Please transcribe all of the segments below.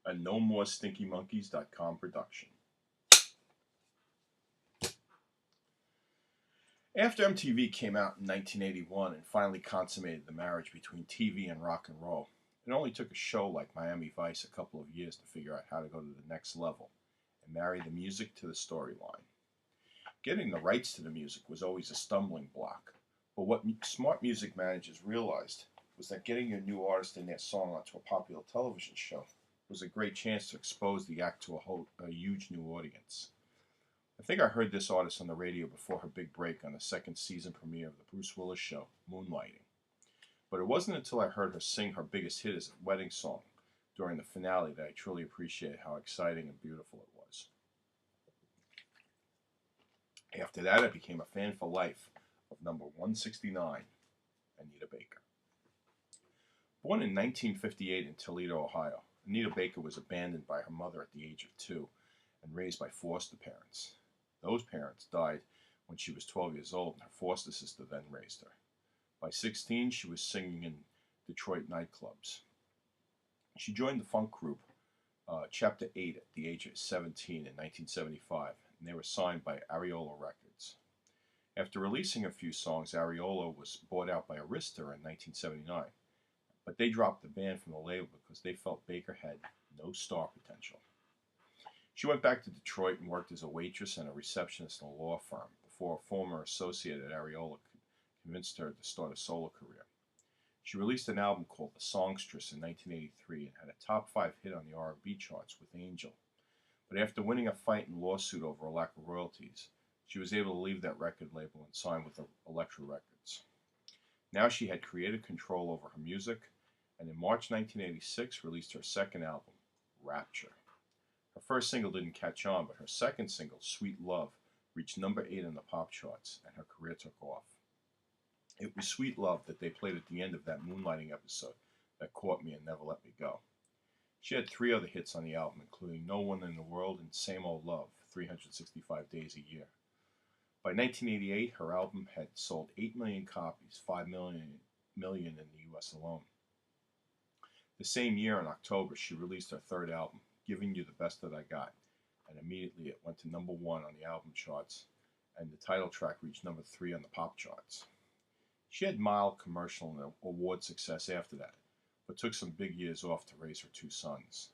A No More Stinky Monkeys.com production. After MTV came out in 1981 and finally consummated the marriage between TV and rock and roll, it only took a show like Miami Vice a couple of years to figure out how to go to the next level and marry the music to the storyline. Getting the rights to the music was always a stumbling block, but what smart music managers realized was that getting your new artist and their song onto a popular television show was a great chance to expose the act to a huge new audience. I think I heard this artist on the radio before her big break on the second season premiere of the Bruce Willis show, Moonlighting. But it wasn't until I heard her sing her biggest hit as a wedding song during the finale that I truly appreciated how exciting and beautiful it was. After that, I became a fan for life of number 169, Anita Baker. Born in 1958 in Toledo, Ohio, Anita Baker was abandoned by her mother at the age of 2 and raised by foster parents. Those parents died when she was 12 years old, and her foster sister then raised her. By 16, she was singing in Detroit nightclubs. She joined the funk group Chapter 8 at the age of 17 in 1975, and they were signed by Ariola Records. After releasing a few songs, Ariola was bought out by Arista in 1979, but they dropped the band from the label because they felt Baker had no star potential. She went back to Detroit and worked as a waitress and a receptionist in a law firm before a former associate at Ariola convinced her to start a solo career. She released an album called The Songstress in 1983 and had a top 5 hit on the R&B charts with Angel. But after winning a fight and lawsuit over a lack of royalties, she was able to leave that record label and sign with Elektra Records. Now she had creative control over her music, and in March 1986 released her second album, Rapture. Her first single didn't catch on, but her second single, Sweet Love, reached number 8 on the pop charts, and her career took off. It was Sweet Love that they played at the end of that Moonlighting episode that caught me and never let me go. She had 3 other hits on the album, including No One in the World and Same Old Love, 365 days a year. By 1988, her album had sold 8 million copies, 5 million in the US alone. The same year, in October, she released her third album, Giving You the Best That I Got, and immediately it went to number 1 on the album charts, and the title track reached number 3 on the pop charts. She had mild commercial and award success after that, but took some big years off to raise her 2 sons.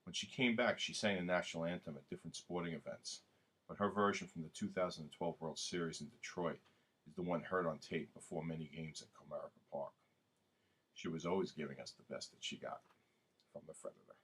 When she came back, she sang the national anthem at different sporting events, but her version from the 2012 World Series in Detroit is the one heard on tape before many games at Comerica Park. She was always giving us the best that she got from the Predator.